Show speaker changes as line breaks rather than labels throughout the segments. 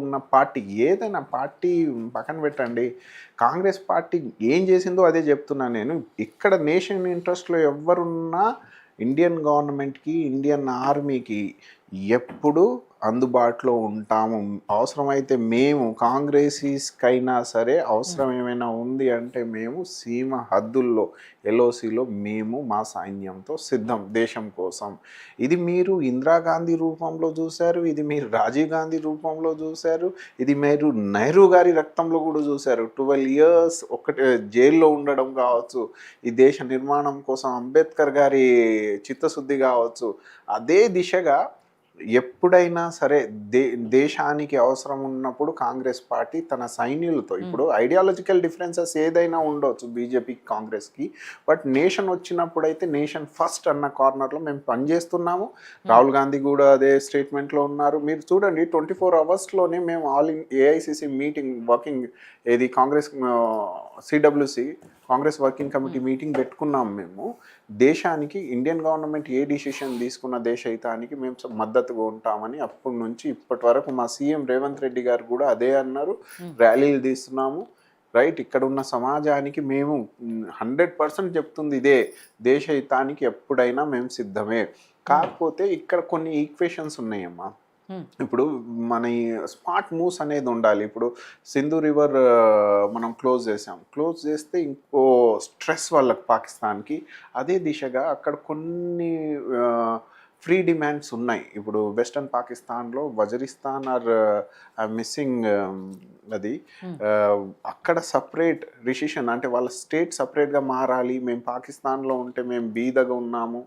ఉన్న పార్టీ ఏదైనా పార్టీ పక్కన పెట్టండి, కాంగ్రెస్ పార్టీ ఏం చేసిందో అదే చెప్తున్నాను నేను. ఇక్కడ నేషన్ ఇంట్రెస్ట్లో ఎవరున్నా ఇండియన్ గవర్నమెంట్కి, ఇండియన్ ఆర్మీకి ఎప్పుడు అందుబాటులో ఉంటాము. అవసరమైతే మేము కాంగ్రెసీస్కైనా సరే అవసరం ఏమైనా ఉంది అంటే మేము సీమ హద్దుల్లో ఎల్ఓసిలో మేము మా సైన్యంతో సిద్ధం దేశం కోసం. ఇది మీరు ఇందిరాగాంధీ రూపంలో చూశారు, ఇది మీరు రాజీవ్ గాంధీ రూపంలో చూశారు, ఇది మీరు నెహ్రూ గారి రక్తంలో కూడా చూశారు. 12 years ఒకటి జైల్లో ఉండడం కావచ్చు, ఈ దేశ నిర్మాణం కోసం అంబేద్కర్ గారి చిత్తశుద్ధి కావచ్చు. అదే దిశగా ఎప్పుడైనా సరే దేశానికి అవసరం ఉన్నప్పుడు కాంగ్రెస్ పార్టీ తన సైన్యులతో, ఇప్పుడు ఐడియాలజికల్ డిఫరెన్సెస్ ఏదైనా ఉండవచ్చు బీజేపీకి కాంగ్రెస్కి, బట్ నేషన్ వచ్చినప్పుడు అయితే నేషన్ ఫస్ట్ అన్న కార్నర్లో మేము పనిచేస్తున్నాము. రాహుల్ గాంధీ కూడా అదే స్టేట్మెంట్లో ఉన్నారు. మీరు చూడండి 24 hours మేము all in AICC meeting working ఏది Congress CWC Congress working committee meeting పెట్టుకున్నాం. మేము దేశానికి ఇండియన్ గవర్నమెంట్ ఏ డిసిషన్ తీసుకున్న దేశ హితానికి మేము మద్దతుగా ఉంటామని అప్పటి నుంచి ఇప్పటి వరకు మా సీఎం రేవంత్ రెడ్డి గారు కూడా అదే అన్నారు. ర్యాలీలు తీస్తున్నాము. రైట్, ఇక్కడ ఉన్న సమాజానికి మేము 100% చెప్తుంది ఇదే, దేశ హితానికి ఎప్పుడైనా మేము సిద్ధమే. కాకపోతే ఇక్కడ కొన్ని ఈక్వేషన్స్ ఉన్నాయమ్మా. ఇప్పుడు మన స్మార్ట్ మూవ్స్ అనేది ఉండాలి. ఇప్పుడు సింధు రివర్ మనం క్లోజ్ చేస్తే ఇంకో స్ట్రెస్ వాళ్ళకి పాకిస్తాన్కి. అదే దిశగా అక్కడ కొన్ని ఫ్రీ డిమాండ్స్ ఉన్నాయి. ఇప్పుడు వెస్టర్న్ పాకిస్తాన్లో వజరిస్తాన్ ఆర్ మిస్సింగ్ అది అక్కడ సపరేట్ రిసిషన్, అంటే వాళ్ళ స్టేట్ సపరేట్గా మారాలి, మేము పాకిస్తాన్లో ఉంటే మేము బీదగా ఉన్నాము,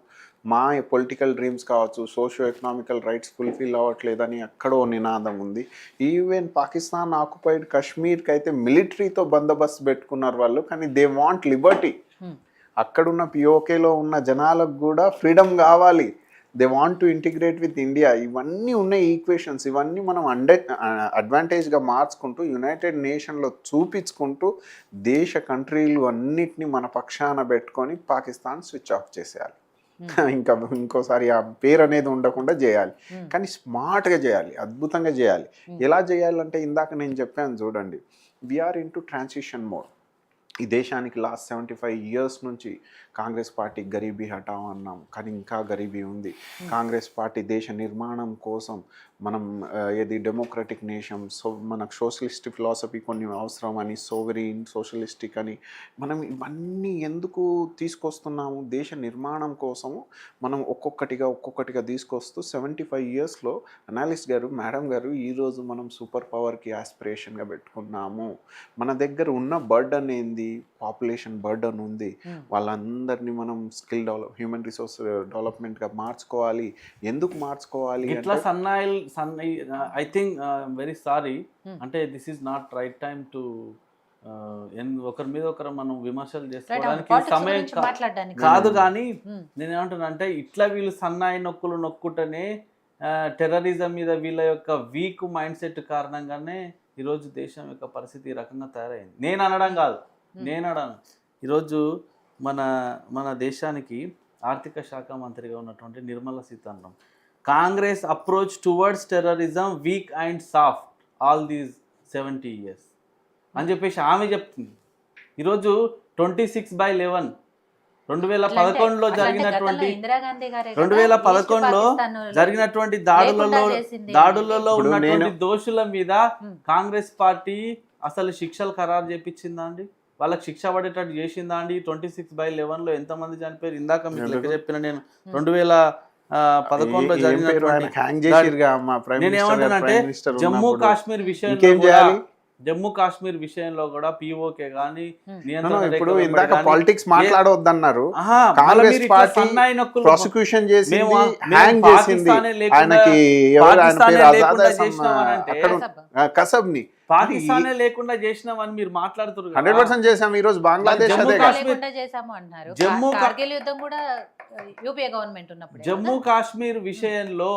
మా పొలిటికల్ డ్రీమ్స్ కావచ్చు, సోషియో ఎకనామికల్ రైట్స్ ఫుల్ఫిల్ అవ్వట్లేదని అక్కడో నినాదం ఉంది. ఈవెన్ పాకిస్తాన్ ఆక్యుపైడ్ కాశ్మీర్కి అయితే మిలిటరీతో బందోబస్తు పెట్టుకున్నారు వాళ్ళు, కానీ దే వాంట్ లిబర్టీ. అక్కడున్న పిఓకేలో ఉన్న జనాలకు కూడా ఫ్రీడమ్ కావాలి, they want to integrate with India. ఇవన్నీ ఉన్నాయి ఈక్వేషన్స్. ఇవన్నీ మనం అడ్వాంటేజ్గా మార్చుకుంటూ యునైటెడ్ నేషన్లో చూపించుకుంటూ దేశ కంట్రీలు అన్నిటినీ మన పక్షాన పెట్టుకొని పాకిస్తాన్ స్విచ్ ఆఫ్ చేసేయాలి. ఇంకోసారి ఆ పేరు అనేది ఉండకుండా చేయాలి, కానీ స్మార్ట్గా చేయాలి, అద్భుతంగా చేయాలి. ఎలా చేయాలంటే ఇందాక నేను చెప్పాను చూడండి, we're in to transition mode. ఈ దేశానికి లాస్ట్ 75 years నుంచి కాంగ్రెస్ పార్టీ గరీబీ హటావ్ అన్నాం, కానీ ఇంకా గరీబీ ఉంది. కాంగ్రెస్ పార్టీ దేశ నిర్మాణం కోసం మనం ఏది డెమోక్రటిక్ నేషన్, మనకు సోషలిస్ట్ ఫిలాసఫీ కొన్ని అవసరం అని, సోవరీన్ సోషలిస్టిక్ అని మనం ఇవన్నీ ఎందుకు తీసుకొస్తున్నాము? దేశ నిర్మాణం కోసము మనం ఒక్కొక్కటిగా తీసుకొస్తూ 75 yearsలో అనాలిస్ట్ గారు, మేడం గారు, ఈరోజు మనం సూపర్ పవర్కి ఆస్పిరేషన్గా పెట్టుకున్నాము. మన దగ్గర ఉన్న బర్డన్ ఏంది? పాపులేషన్ బర్డన్ ఉంది. వాళ్ళందరినీ మనం స్కిల్ హ్యూమన్ రిసోర్స్ డెవలప్మెంట్గా మార్చుకోవాలి. ఎందుకు మార్చుకోవాలి?
ఇట్లా ఐ థింక్ వెరీ సారీ, అంటే this is not right time to ఒకరి మీద ఒకరు మనం విమర్శలు చేసుకోవడానికి సమయం కాదు. కానీ నేనేమంటున్నా అంటే ఇట్లా వీళ్ళు సన్నాయి నొక్కులు నొక్కుంటేనే టెర్రరిజం మీద వీళ్ళ యొక్క వీక్ మైండ్ సెట్ కారణంగానే ఈరోజు దేశం యొక్క పరిస్థితి ఈ రకంగా తయారైంది. నేను అనడం కాదు, ఈరోజు మన దేశానికి ఆర్థిక శాఖ మంత్రిగా ఉన్నటువంటి Nirmala Sitharaman, Congress approach towards terrorism week and soft all these 70 years అని చెప్పేసి ఆమె చెప్తుంది. ఈరోజు 26/11 2011లో జరిగినటువంటి దాడులలో ఉన్నటువంటి దోషుల మీద కాంగ్రెస్ పార్టీ అసలు శిక్షలు ఖరారు చేపించిందా అండి? వాళ్ళకి శిక్ష పడేటట్టు చేసిందా అండి? 26/11లో ఎంతమంది చనిపోయారు? ఇందాక మీకు లెక్క చెప్పిన నేను 2011లో నేను ఏమంటానంటే జమ్మూ కాశ్మీర్ విషయంలో కూడా పిఓకే గానీ
ఇప్పుడు ఇందాక పాలిటిక్స్ మాట్లాడవద్దన్నారు. కాంగ్రెస్ పార్టీ ప్రాసిక్యూషన్ చేసింది, హ్యాంగ్ చేసింది ఆయనకి, కసబ్ని
పాకిస్తానే లేకుండా చేసినామని మీరు మాట్లాడుతున్నారు.
100% చేసాము. ఈ రోజు బంగ్లాదేశ్
జమ్మూ
యూపీఏ గవర్నమెంట్ ఉన్నప్పుడు
జమ్మూ కాశ్మీర్ విషయంలో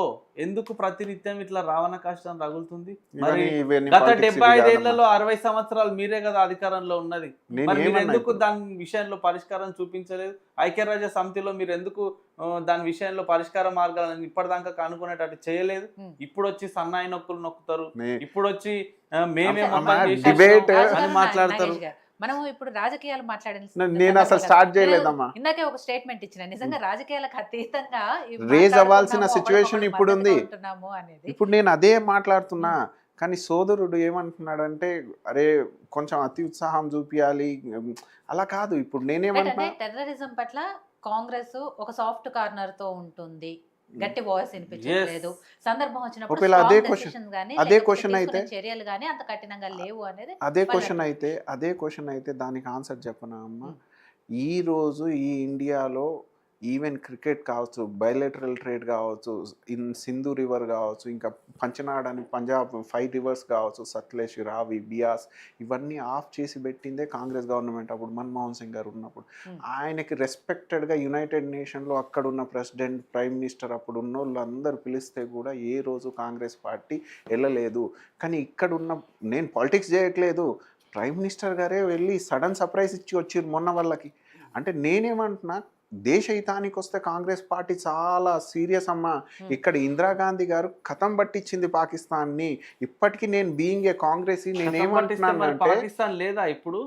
ఎందుకు ప్రతినిత్యం ఇట్లా రావణ కష్టం తగులుతుంది? మరి గత 75 ఏళ్లలో 60 సంవత్సరాలు మీరే కదా అధికారంలో ఉన్నది, మరి మీరు ఎందుకు దాని విషయంలో పరిష్కారం చూపించలేదు? ఐక్యరాజ్య సమితిలో మీరు ఎందుకు దాని విషయంలో పరిష్కార మార్గాలను ఇప్పటిదాకా కనుక్కునేటట్టు చేయలేదు? ఇప్పుడు వచ్చి సన్నాయి నొక్కులు నొక్కుతారు, ఇప్పుడు వచ్చి మేమే
డిబేట్
అని మాట్లాడతారు.
మనం ఇప్పుడు రాజకీయాలు
నేను అసలు స్టార్ట్ చేయలేదమ్మా.
ఇందాకే ఒక స్టేట్మెంట్ ఇచ్చిన, నిజంగా రాజకీయాలకు అతీతంగా
రేజ్ అవ్వాల్సిన సిచ్యువేషన్ ఇప్పుడు ఉంది. ఇప్పుడు నేను అదే మాట్లాడుతున్నా, కానీ సోదరుడు ఏమంటున్నాడంటే అరే కొంచెం అతి ఉత్సాహం చూపించాలి, అలా కాదు. ఇప్పుడు నేనేమంటున్నా,
టెర్రరిజం పట్ల కాంగ్రెస్ ఒక సాఫ్ట్ కార్నర్ తో ఉంటుంది, గట్టి వాయిస్ వినిపించలేదు, సందర్భం వచ్చినప్పుడు
అదే క్వశ్చన్ అయితే
చర్యలు గానీ అంత కఠినంగా లేవు అనేది
అదే క్వశ్చన్ అయితే దానికి ఆన్సర్ చెప్పనా అమ్మ? ఈ రోజు ఈ ఇండియాలో ఈవెన్ క్రికెట్ కావచ్చు, బయలేటరల్ ట్రేడ్ కావచ్చు, సింధు రివర్ కావచ్చు, ఇంకా పంచనాడ్ అని పంజాబ్ 5 రివర్స్ కావచ్చు, సత్లేజ్, రావి, బియాస్, ఇవన్నీ ఆఫ్ చేసి పెట్టిందే కాంగ్రెస్ గవర్నమెంట్ అప్పుడు మన్మోహన్ సింగ్ గారు ఉన్నప్పుడు. ఆయనకి రెస్పెక్టెడ్గా యునైటెడ్ నేషన్లో అక్కడున్న ప్రెసిడెంట్, ప్రైమ్ మినిస్టర్ అప్పుడు ఉన్న వాళ్ళు అందరూ పిలిస్తే కూడా ఏ రోజు కాంగ్రెస్ పార్టీ వెళ్ళలేదు. కానీ ఇక్కడున్న, నేను పాలిటిక్స్ చేయట్లేదు, ప్రైమ్ మినిస్టర్ గారే వెళ్ళి సడన్ సర్ప్రైజ్ ఇచ్చి వచ్చారు మొన్న వాళ్ళకి. అంటే నేనేమంటున్నా, దేశ హితానికి వస్తే కాంగ్రెస్ పార్టీ చాలా సీరియస్ అమ్మా. ఇక్కడ ఇందిరాగాంధీ గారు కథం పట్టించింది పాకిస్తాన్ని. ఇప్పటికీ నేను బీయింగ్ ఏ కాంగ్రెస్ నేనేమంటున్నాను అంటే,
పాకిస్తాన్ లేదా ఇప్పుడు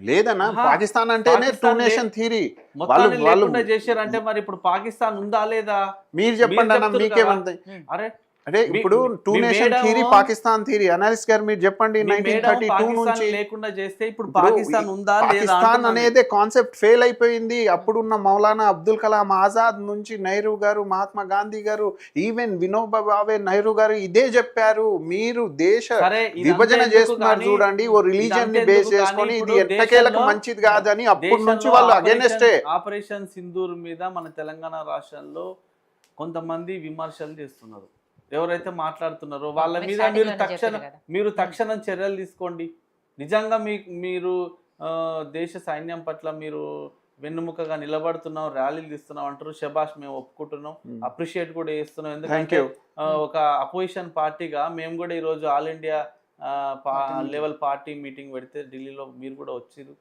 లేదన్నా, పాకిస్తాన్ అంటేనే 2 నేషన్ థియరీ
వాళ్ళు చేశారంటే మరి ఇప్పుడు పాకిస్తాన్ ఉందా లేదా
మీరు చెప్పండి అన్న, మీకేమంది? అరే ఇప్పుడు 2 nation theory, Pakistan theory, analyst గారు మీరు చెప్పండి. 1932 నుంచి
లేకుండా చేస్తే ఇప్పుడు పాకిస్తాన్ ఉందా లేదా?
పాకిస్తాన్ అనేది కాన్సెప్ట్ ఫెయిల్ అయిపోయింది. అప్పుడున్న మౌలానా అబ్దుల్ కలాం ఆజాద్ నుంచి నెహ్రూ గారు, మహాత్మా గాంధీ గారు, ఈవెన్ వినోబా భావే నెహ్రూ గారు ఇదే చెప్పారు, మీరు దేశ విభజన చేస్తున్నారు చూడండి, ఓ రిలీజియన్ ని బేస్ చేసుకొని, ఇది ఎట్టకేలకు మంచిది కాదని అప్పటి నుంచి వాళ్ళు అగైనెస్టే.
ఆపరేషన్ సింధూర్ మీద మన తెలంగాణ రాష్ట్రంలో కొంతమంది విమర్శలు చేస్తున్నారు. ఎవరైతే మాట్లాడుతున్నారో వాళ్ళ మీద మీరు తక్షణం చర్యలు తీసుకోండి. నిజంగా మీరు దేశ సైన్యం పట్ల మీరు వెన్నుముకగా నిలబడుతున్నాం, ర్యాలీలు తీస్తున్నాం అంటారు, శబాష్, మేము ఒప్పుకుంటున్నాం, అప్రిషియేట్ కూడా చేస్తున్నాం. ఎందుకంటే ఒక అపోజిషన్ పార్టీగా మేము కూడా ఈరోజు all India level party meeting పెడితే ఢిల్లీలో మీరు కూడా వచ్చారు,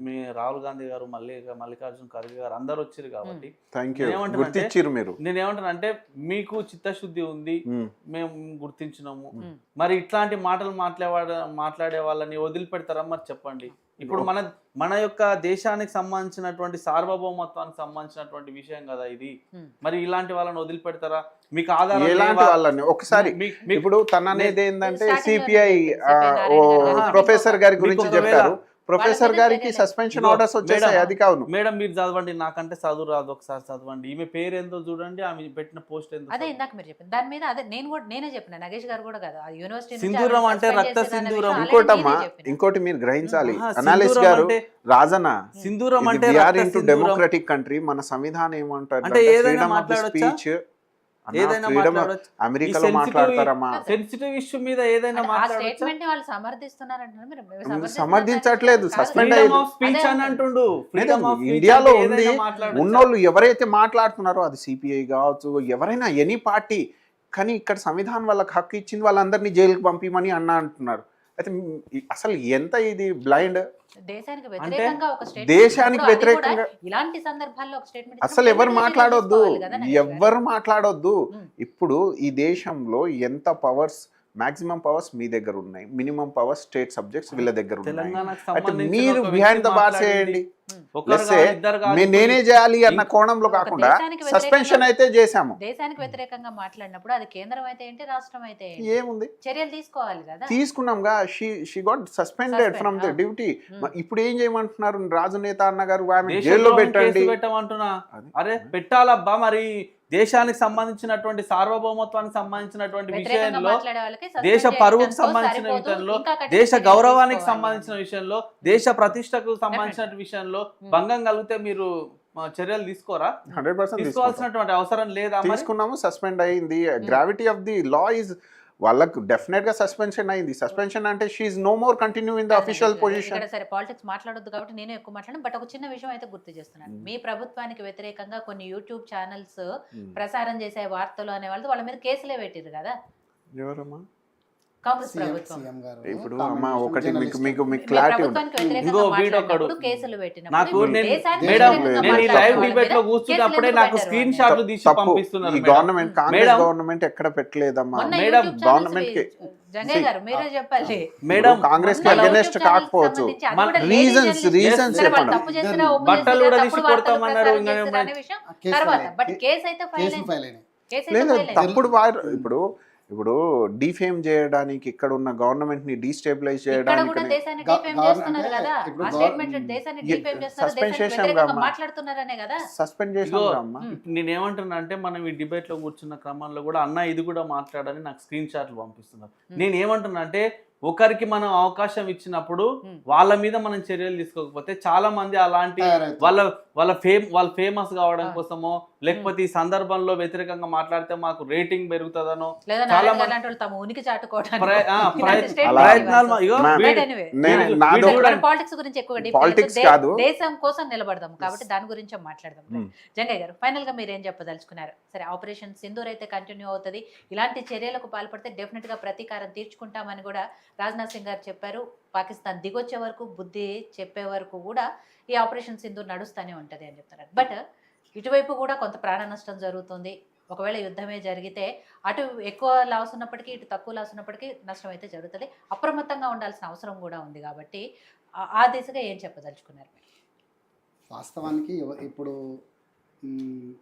మీ రాహుల్ గాంధీ గారు, మల్లికార్జున ఖర్గే గారు అందరు వచ్చారు. కాబట్టి నేనేమంటానంటే మీకు చిత్తశుద్ధి ఉంది, మేము గుర్తించినాము. మరి ఇట్లాంటి మాటలు మాట్లాడే వాళ్ళని వదిలిపెడతారా మరి చెప్పండి? ఇప్పుడు మన యొక్క దేశానికి సంబంధించినటువంటి సార్వభౌమత్వానికి సంబంధించినటువంటి విషయం కదా ఇది. మరి ఇలాంటి వాళ్ళని వదిలిపెడతారా? మీకు ఆధారం
ఒకసారి ఇప్పుడు తన అనేది ఏంటంటే సిపిఐ ప్రొఫెసర్ గారి గురించి చెప్పారు. ప్రొఫెసర్ గారికి సస్పెన్షన్ ఆర్డర్స్ వచ్చేసాయి. అది కాదు
మేడం, మీరు చదవండి, నాకంటే చదువు రాదు, ఒకసారి చదవండి. ఈమె పేరు ఏందో చూడండి, ఆమె పెట్టిన పోస్ట్ ఏందో.
అదే ఇందాక మీరు చెప్పండి దాని మీద. అదే నేనే చెప్పిన, నగేష్ గారు కూడా కదా, యూనివర్సిటీ
సింధూరం అంటే రక్త సింధూరం.
ఇంకోటి మీరు గ్రహించాలి అనాలిస్ట్ గారు, రాజన్న, సింధూరం అంటే డెమోక్రటిక్ కంట్రీ. మన సంవిధానం ఏమంటారు, ఫ్రీడమ్ ఆఫ్ స్పీచ్,
ఏదైనా
అమెరికాలో మాట్లాడతారమ్మా.
సెన్సిటివ్ ఇష్యూ మీద ఏదైనా
సమర్థించట్లేదు, సస్పెండ్
ఇండియాలో
ఉంది. ఉన్నోళ్ళు ఎవరైతే మాట్లాడుతున్నారో అది సిపిఐ కావచ్చు, ఎవరైనా ఎనీ పార్టీ, కానీ ఇక్కడ సంవిధానం వాళ్ళకి హక్కు ఇచ్చింది, వాళ్ళందరినీ జైలుకి పంపిమని అంటున్నారు. అయితే అసలు ఎంత ఇది బ్లైండ్. దేశానికి వ్యతిరేకంగా
ఇలాంటి సందర్భాల్లో ఒక స్టేట్మెంట్
అసలు ఎవరు మాట్లాడొద్దు. ఇప్పుడు ఈ దేశంలో ఎంత పవర్స్, మాక్సిమం పవర్స్ మీ దగ్గర ఉన్నాయి, మినిమం పవర్స్ స్టేట్ సబ్జెక్ట్స్ వీళ్ళ దగ్గర ఉన్నాయి. మీరు బిహైండ్ ద బార్స్ చేయండి, నేనే చేయాలి అన్న కోణంలో కాకుండా సస్పెన్షన్ అయితే చేశాము.
దేశానికి వ్యతిరేకంగా మాట్లాడినప్పుడు అది కేంద్రం అయితే ఏంటి, రాష్ట్రం అయితే
ఏముంది,
చర్యలు తీసుకోవాలి కదా.
తీసుకున్నాంగా. She got suspended from the duty. ఇప్పుడు ఏం చేయమంటున్నారు, రాజు నేత అన్న గారు ఆమె జైల్లో
పెట్టమంటున్నా. అరే పెట్టాలబ్బా, మరి దేశానికి సంబంధించినటువంటి సార్వభౌమత్వానికి సంబంధించినటువంటి విషయంలో, దేశ పరువుకు సంబంధించిన విషయంలో, దేశ గౌరవానికి సంబంధించిన విషయంలో, దేశ ప్రతిష్టకు సంబంధించిన విషయంలో భంగం కలిగితే మీరు చర్యలు తీసుకోరా?
100%
తీసుకోవాల్సినటువంటి అవసరం లేదా?
తీసుకున్నాము, సస్పెండ్ అయింది. Gravity of the law is వాళ్ళకు డెఫినెట్ గా సస్పెన్షన్ అయింది. సస్పెన్షన్ అంటే she no more continue in the official position.
ఇక్కడ సరే పాలిటిక్స్ మాట్లాడొద్దు కాబట్టి నేను ఎక్కువ మాట్లాడను, బట్ ఒక చిన్న విషయం అయితే గుర్తు చేస్తున్నాను. మీ ప్రభుత్వానికి వ్యతిరేకంగా కొన్ని యూట్యూబ్ ఛానల్స్ ప్రసారం చేసే వార్తలు అనే వాళ్ళ మీద కేసులే పెట్టిరు కదా
ఎవరమ్మా?
కాంగ్రెస్ ప్రభుత్వం.
ఇప్పుడు అమ్మా ఒకటి మీకు క్లారిటీ
ప్రభుత్వానికి
ఇంకో
వ్యతిరేకంగా
వీడియో
మాట్లాడినప్పుడు కేసులు పెట్టినప్పుడు
నాకు
ఇప్పుడు
నేను
దేశానికి
మేడం
వ్యతిరేకంగా
నేను ఈ లైవ్
మాట్లాడే
డిబేట్ లో
వాళ్ళ మీద
కూర్చున్నప్పుడే
కేసులు
నాకు
ఎందుకు
స్క్రీన్
పెట్టారు?
షాట్లు తీసి
తప్పు.
పంపిస్తున్నారు
ఈ
madam.
Government Congress
madam,
government ఎక్కడ పెట్టలేదమ్మా.
మొన్న
మేడం,
యూట్యూబ్
గవర్నమెంట్ కి
జంగయ్య గారు మీరే చెప్పాలి.
మేడం
కాంగ్రెస్ కి
మొన్న
అగెనెస్ట్
యూట్యూబ్ ఛానల్స్
కాకపోవచ్చు.
సంబంధించి అది
మన
కూడా
reasons
లేడీస్
చెప్పండి.
వాళ్ళు తప్పు చేసినా, ఒప్పు
బట్టలు
చేసినా,
కూడా
తప్పుడు
తీసి
వార్తలు
కొడతామన్నారు,
ప్రసారం
ఇంకా
చేసినా అనే విషయం
కేసు
తర్వాత
ఫైల్
బట్ కేసు అయితే ఫైల్
కేసులు ఫైల్ అయినాయి.
కేసు అయితే
లేదు
ఫైల్ అయింది.
తప్పుడు ఇప్పుడు డిఫేమ్ చేయడానికి ఇక్కడ ఉన్న గవర్నమెంట్ ని డీస్టెబిలైజ్
ఇక్కడ
చేయడానికి
కూడా దేశాన్ని
గవ-
డిఫేమ్
గవర్న-
చేస్తున్నారు
అంటే
కదా,
ఇప్పుడు
ఆ స్టేట్మెంట్ దేశాన్ని డిఫేమ్ చేస్తున్నారు,
సస్పెండ్
దేశానికి
చేశాం
వ్యతిరేకంగా
కదమ్మా.
మాట్లాడుతున్నారనే కదా.
సస్పెండ్
ఇదిగో,
చేసాం అమ్మా.
ఇప్పుడు నేను ఏమంటున్నా అంటే మనం ఈ డిబేట్ లో కూర్చున్న క్రమంలో కూడా అన్న ఇది కూడా మాట్లాడని నాకు స్క్రీన్ షాట్లు పంపిస్తున్నారు. నేను ఏమంటున్నా అంటే ఒకరికి మనం అవకాశం ఇచ్చినప్పుడు వాళ్ళ మీద మనం చర్యలు తీసుకోకపోతే చాలా మంది అలాంటి
తయారవుతారు.
వాళ్ళ ఫేమస్ కావడం కోసమో లేకపోతే ఈ సందర్భంలో వ్యతిరేకంగా మాట్లాడితే మాకు రేటింగ్ పెరుగుతుందనో
లేదా
చాలా
నారాయణ గారు
మంది
లాంటి వాళ్ళు తమ ఉనికి చాటుకోవడానికి
ప్రయత్నాలు ఇగో
మా-
వీడి-
నాదో
పాలిటిక్స్ గురించి ఎక్కువ debate
Politics
చేయొద్దు.
కాదు.
దేశం కోసం నిలబడదాం కాబట్టి దాని గురించి మాట్లాడదాం. జంగయ్య గారు ఫైనల్ గా మీరు ఏం చెప్పదలుచుకున్నారు? సరే, ఆపరేషన్ సింధూర్ అయితే కంటిన్యూ అవుతుంది. ఇలాంటి చర్యలకు పాల్పడితే డెఫినెట్ గా ప్రతీకారం తీర్చుకుంటామని కూడా రాజ్నాథ్ సింగ్ గారు చెప్పారు. పాకిస్తాన్ దిగొచ్చే వరకు, బుద్ధి చెప్పే వరకు కూడా ఈ ఆపరేషన్ సింధూర్ నడుస్తూనే ఉంటది అని చెప్తున్నారు. బట్ ఇటువైపు కూడా కొంత ప్రాణ నష్టం జరుగుతుంది. ఒకవేళ యుద్ధమే జరిగితే అటు ఎక్కువ లాస్ ఉన్నప్పటికీ ఇటు తక్కువ లాస్ ఉన్నప్పటికీ నష్టం అయితే జరుగుతుంది. అప్రమత్తంగా ఉండాల్సిన అవసరం కూడా ఉంది కాబట్టి ఆ దిశగా ఏం చెప్పదలుచుకున్నారు?
వాస్తవానికి ఇప్పుడు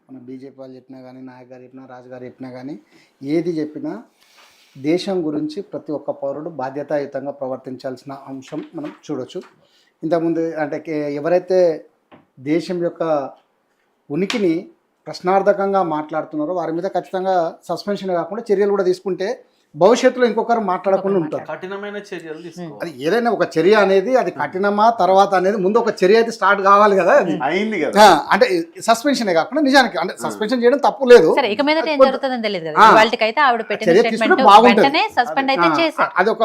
మన బీజేపీ వాళ్ళు చెప్పినా కానీ, నాయక్ గారు చెప్పినా, రాజు గారు చెప్పినా కానీ, ఏది చెప్పినా దేశం గురించి ప్రతి ఒక్క పౌరుడు బాధ్యతాయుతంగా ప్రవర్తించాల్సిన అంశం మనం చూడొచ్చు. ఇంతకుముందు అంటే ఎవరైతే దేశం యొక్క ఉనికిని ప్రశ్నార్థకంగా మాట్లాడుతున్నారో వారి మీద ఖచ్చితంగా సస్పెన్షన్ కాకుండా చర్యలు కూడా తీసుకుంటే భవిష్యత్తులో ఇంకొకరు మాట్లాడకుండా ఉంటారు.
కఠినమైన చర్యలు తీసుకోవాలి.
అది ఏదైనా ఒక చర్య అనేది అది కఠినమా తర్వాత అనేది ముందు ఒక చర్య అయితే స్టార్ట్ కావాలి కదా. అది
అయింది కదా.
అంటే సస్పెన్షనే కాకుండా నిజానికి అంటే సస్పెన్షన్ చేయడం తప్పు లేదు.
సరే, ఇక మీద ఏం జరుగుతుందని తెలియదు కదా.
ఆ.
వాళ్ళకైతే ఆవిడ పెట్టిన
చర్య
స్టేట్మెంట్
తీసుకుంటే బాగుంటుంది.
వెంటనే సస్పెండ్ అయితే చేశారు.
అది ఒక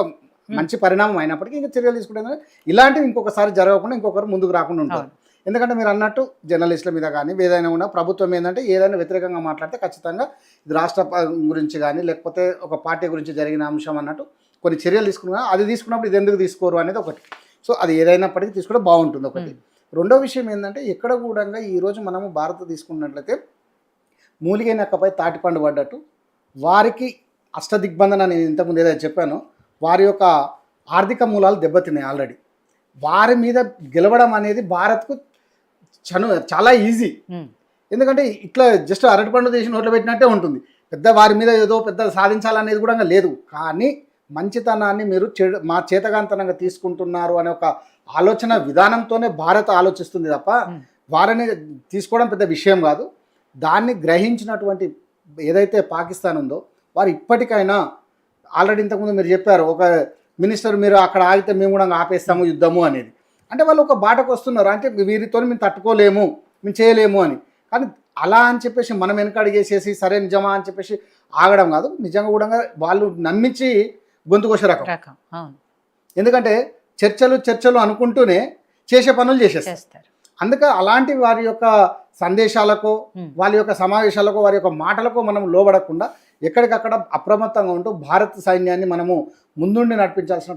మంచి పరిణామం అయినప్పటికీ ఇంకా చర్యలు తీసుకుంటే ఇలాంటివి ఇంకొకసారి జరగకుండా ఇంకొకరు ముందుకు రాకుండా ఉంటారు. ఎందుకంటే మీరు అన్నట్టు జర్నలిస్టుల మీద కానీ ఏదైనా ఉన్నా ప్రభుత్వం ఏంటంటే ఏదైనా వ్యతిరేకంగా మాట్లాడితే ఖచ్చితంగా ఇది రాష్ట్ర గురించి కానీ లేకపోతే ఒక పార్టీ గురించి జరిగిన అంశం అన్నట్టు కొన్ని చర్యలు తీసుకున్నా అది తీసుకున్నప్పుడు ఇది ఎందుకు తీసుకోరు అనేది ఒకటి. సో అది ఏదైనప్పటికీ తీసుకుంటే బాగుంటుంది ఒకటి. రెండో విషయం ఏంటంటే ఎక్కడ కూడా ఈరోజు మనము భారత్ తీసుకున్నట్లయితే మూలిగే నక్కపై తాటిపండు పడ్డట్టు వారికి అష్టదిగ్బంధన నేను ఇంతకుముందు ఏదైతే చెప్పానో వారి యొక్క ఆర్థిక మూలాలు దెబ్బతిన్నాయి ఆల్రెడీ. వారి మీద గెలవడం అనేది భారత్కు చాలా ఈజీ. ఎందుకంటే ఇట్లా జస్ట్ అరటిపండు తీసి నోట్లో పెట్టినట్టే ఉంటుంది. పెద్ద వారి మీద ఏదో పెద్ద సాధించాలనేది కూడా లేదు. కానీ మంచితనాన్ని మీరు మా చేతగాంతనంగా తీసుకుంటున్నారు అనే ఒక ఆలోచన విధానంతోనే భారత్ ఆలోచిస్తుంది తప్ప వారిని తీసుకోవడం పెద్ద విషయం కాదు. దాన్ని గ్రహించినటువంటి ఏదైతే పాకిస్తాన్ ఉందో వారు ఇప్పటికైనా ఆల్రెడీ ఇంతకుముందు మీరు చెప్పారు ఒక మినిస్టర్ మీరు అక్కడ ఆగితే మేము కూడా ఆపేస్తాము యుద్ధము అనేది. అంటే వాళ్ళు ఒక బాటకు వస్తున్నారు. అంటే వీరితో మేము తట్టుకోలేము, మేము చేయలేము అని. కానీ అలా అని చెప్పేసి మనం వెనకడిగేసేసి సరే నిజమా అని చెప్పేసి ఆగడం కాదు. నిజంగా కూడా వాళ్ళు నమ్మించి గొంతు కోసే రకం. ఎందుకంటే చర్చలు అనుకుంటూనే చేసే పనులు చేసేస్తారు. అందుకే అలాంటి వారి యొక్క సందేశాలకు వాళ్ళ యొక్క సమావేశాలకు వారి యొక్క మాటలకు మనం లోబడకుండా ఎక్కడికక్కడ అప్రమత్తంగా ఉంటూ భారత సైన్యాన్ని మనము ముందుండి నడిపించాల్సిన